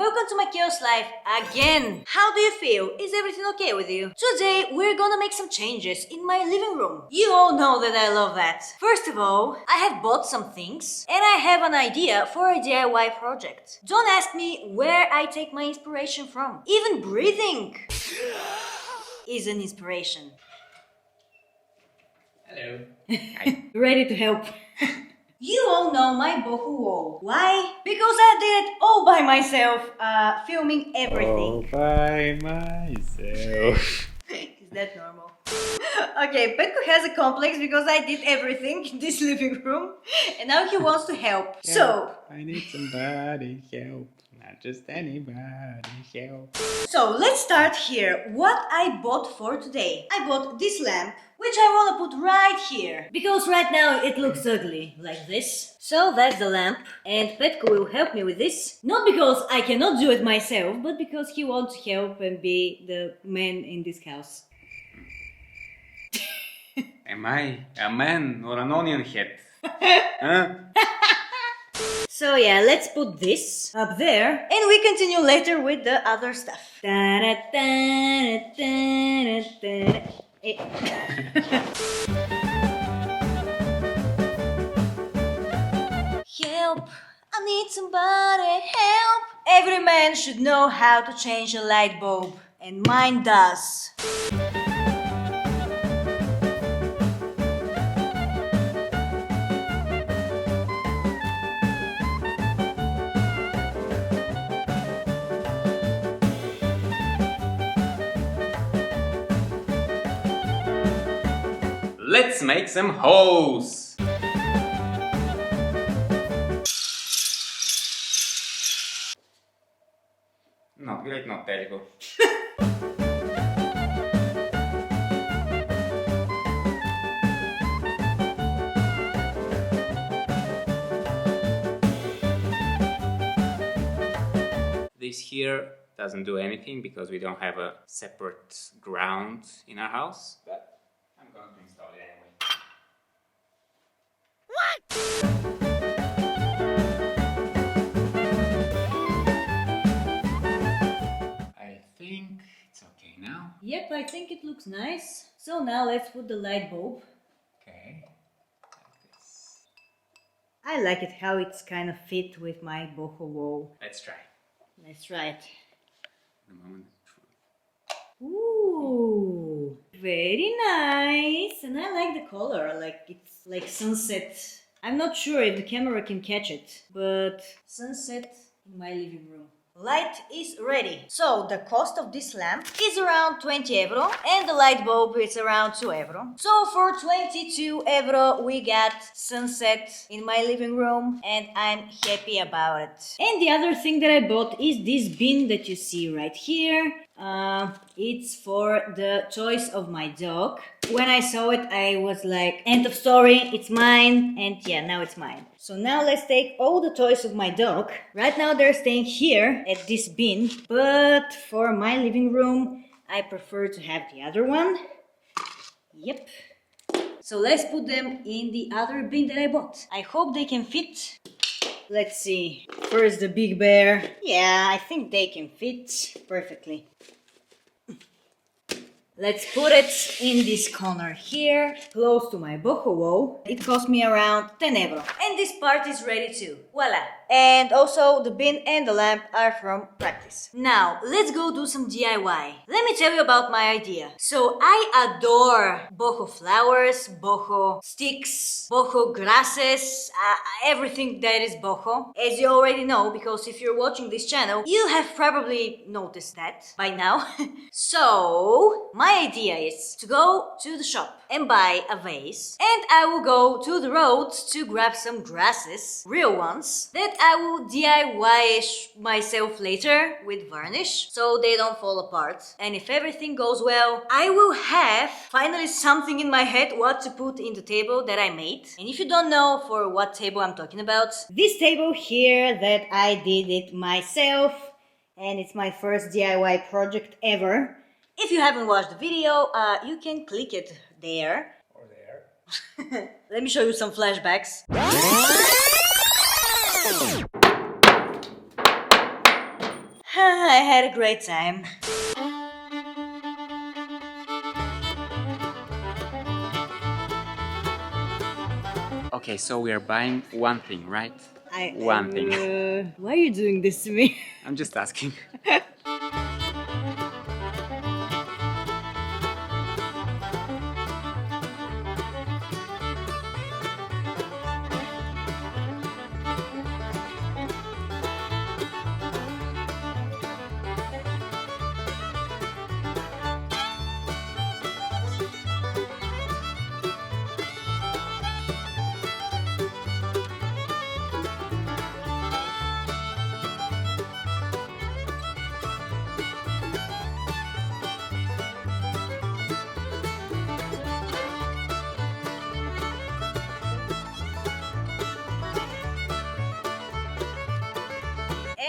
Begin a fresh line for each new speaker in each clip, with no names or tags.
welcome to my Chaos Life again. How do you feel? Is everything okay with you? Today we're gonna make some changes in my living room. You all know that I love that. First of all, I have bought some things and I have an idea for a DIY project. Don't ask me where I take my inspiration from. Even breathing is an inspiration.
Hello.
Ready to help. You all know my boho wall. Why? Because I did it all by myself, filming everything.
All by myself.
Is that normal? Okay, Petco has a complex because I did everything in this living room and now he wants to help. So,
I need somebody help. Not just anybody help.
So let's start here. What I bought for today. I bought this lamp, which I want to put right here. Because right now it looks ugly, like this. So that's the lamp. And Petco will help me with this. Not because I cannot do it myself, but because he wants to help and be the man in this house.
Am I a man or an onion head? Huh?
So yeah, let's put this up there and we continue later with the other stuff. Help! I need somebody help! Every man should know how to change a light bulb, and mine does.
Let's make some holes. Not great, not terrible. This here doesn't do anything because we don't have a separate ground in our house, but I'm going to install it anyway. I think it's okay now.
Yep, I think it looks nice. So now let's put the light bulb.
Okay, like this.
I like it how it's kind of fit with my boho wall.
Let's try.
Let's try it.
The moment.
Ooh, very nice. And I like the color, like it's like sunset. I'm not sure if the camera can catch it, but sunset in my living room. Light is ready. So the cost of this lamp is around 20 euro and the light bulb is around 2 euro. So for 22 euro we got sunset in my living room and I'm happy about it. And the other thing that I bought is this bin that you see right here. It's for the toys of my dog. When I saw it, I was like, end of story, it's mine. And yeah, now it's mine. So now let's take all the toys of my dog. Right now they're staying here at this bin. But for my living room, I prefer to have the other one. Yep. So let's put them in the other bin that I bought. I hope they can fit. Let's see. First the big bear. Yeah, I think they can fit perfectly. Let's put it in this corner here, close to my boho wall. It cost me around 10 euro. And this part is ready too. Voila! And also the bin and the lamp are from practice. Now, let's go do some DIY. Let me tell you about my idea. So I adore boho flowers, boho sticks, boho grasses, everything that is boho. As you already know, because if you're watching this channel, you have probably noticed that by now. So, my idea is to go to the shop and buy a vase, and I will go to the road to grab some grasses, real ones, that I will DIY myself later with varnish so they don't fall apart. And if everything goes well, I will have finally something in my head what to put in the table that I made. And if you don't know for what table I'm talking about, this table here that I did it myself, and it's my first DIY project ever. If you haven't watched the video, you can click it there.
Or there.
Let me show you some flashbacks. I had a great time.
Okay, so we are buying one thing, right? One thing.
Why are you doing this to me?
I'm just asking.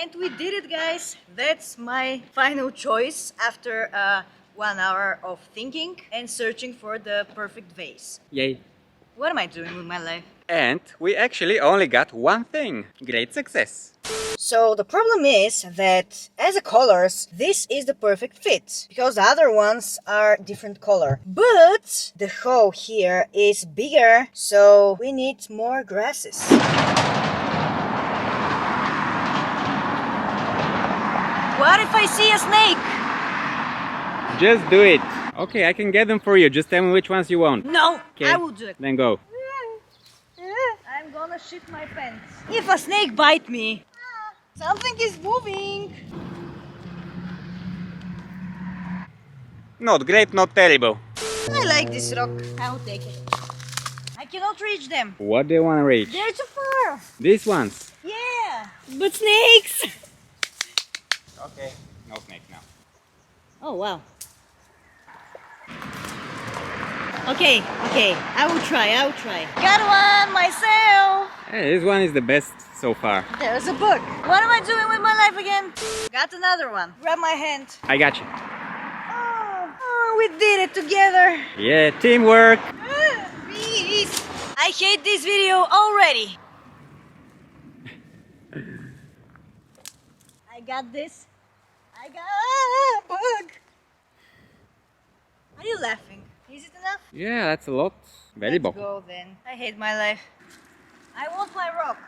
And we did it, guys. That's my final choice after 1 hour of thinking and searching for the perfect vase.
Yay.
What am I doing with my life?
And we actually only got one thing. Great success.
So the problem is that as a colors, this is the perfect fit because the other ones are different color. But the hoe here is bigger, so we need more grasses. What if I see a snake?
Just do it. Okay, I can get them for you. Just tell me which ones you want.
No,
Okay.
I will do it.
Then go.
I'm gonna shit my pants. If a snake bite me, something is moving.
Not great, not terrible.
I like this rock. I will take it. I cannot reach them.
What do you want to reach?
They're too far.
These ones.
Yeah, but snakes.
Okay, no snake now.
Oh wow. Okay, I will try. Got one myself.
Hey, this one is the best so far.
There's a book. What am I doing with my life again? Got another one. Grab my hand.
I got you.
Oh, we did it together.
Yeah, teamwork.
Peace. I hate this video already. I got this. I got a bug. Are you laughing? Is it enough?
Yeah, that's a lot. Valuable.
Let's go then. I hate my life. I want my rock.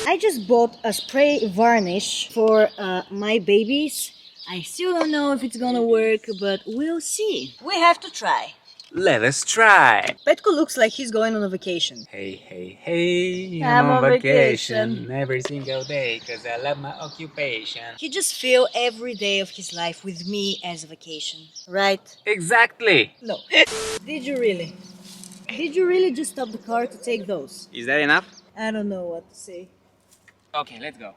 I just bought a spray varnish for my babies. I still don't know if it's gonna work, but we'll see. We have to try.
Let us try.
Petco looks like he's going on a vacation.
Hey,
I'm on vacation.
every single day because I love my occupation.
He just filled every day of his life with me as a vacation, right?
Exactly.
No. Did you really? Did you really just stop the car to take those?
Is that enough?
I don't know what to say.
Okay, let's go.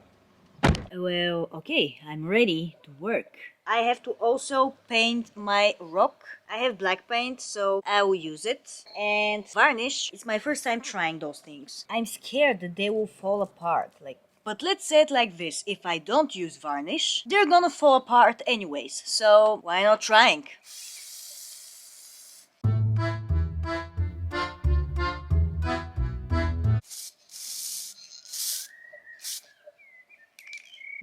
Well, okay, I'm ready to work. I have to also paint my rock. I have black paint, so I will use it. And varnish, it's my first time trying those things. I'm scared that they will fall apart, but let's say it like this, if I don't use varnish, they're gonna fall apart anyways, so why not trying?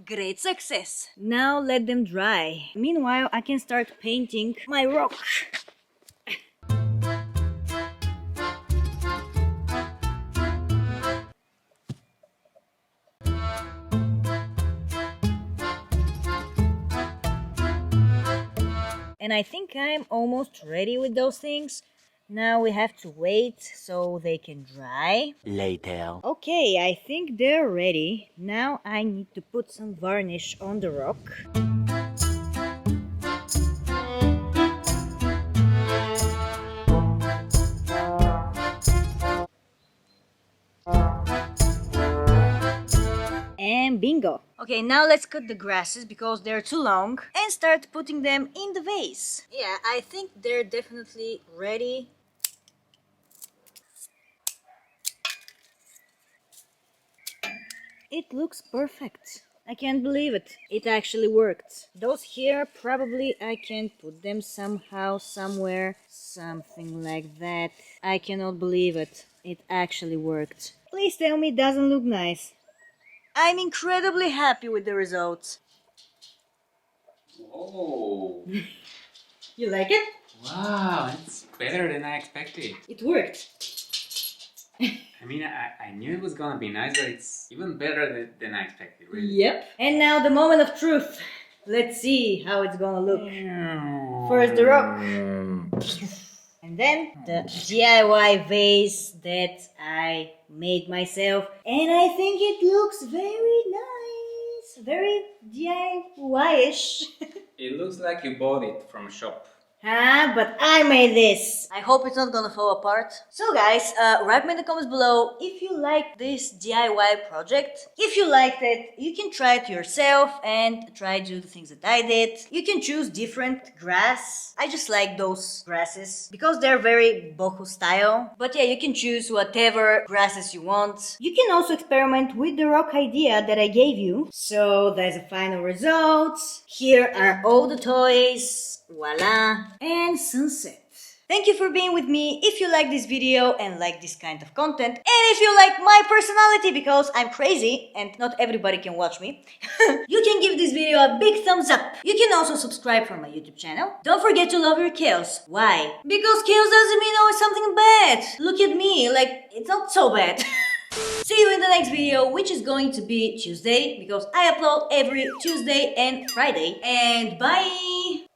Great success! Now let them dry. Meanwhile, I can start painting my rock. And I think I'm almost ready with those things. Now we have to wait so they can dry.
Later.
Okay, I think they're ready. Now I need to put some varnish on the rock. And bingo! Okay, now let's cut the grasses because they're too long and start putting them in the vase. Yeah, I think they're definitely ready. It looks perfect. I can't believe it. It actually worked. Those here, probably I can put them somehow, somewhere. Something like that. I cannot believe it. It actually worked. Please tell me it doesn't look nice. I'm incredibly happy with the results.
Oh.
You like it?
Wow, it's better than I expected.
It worked.
I mean, I knew it was gonna be nice, but it's even better than I expected, really.
Yep. And now the moment of truth. Let's see how it's gonna look. First the rock. And then the DIY vase that I made myself. And I think it looks very nice. Very DIY-ish.
It looks like you bought it from a shop.
But I made this. I hope it's not gonna fall apart. So guys, write me in the comments below if you like this DIY project. If you liked it, you can try it yourself and try to do the things that I did. You can choose different grass. I just like those grasses because they're very boho style. But yeah, you can choose whatever grasses you want. You can also experiment with the rock idea that I gave you. So there's a final result. Here are all the toys. Voila! And sunset. Thank you for being with me. If you like this video and like this kind of content, and if you like my personality because I'm crazy and not everybody can watch me, you can give this video a big thumbs up. You can also subscribe for my YouTube channel. Don't forget to love your chaos. Why? Because chaos doesn't mean always something bad. Look at me, like it's not so bad. See you in the next video, which is going to be Tuesday because I upload every Tuesday and Friday. And bye!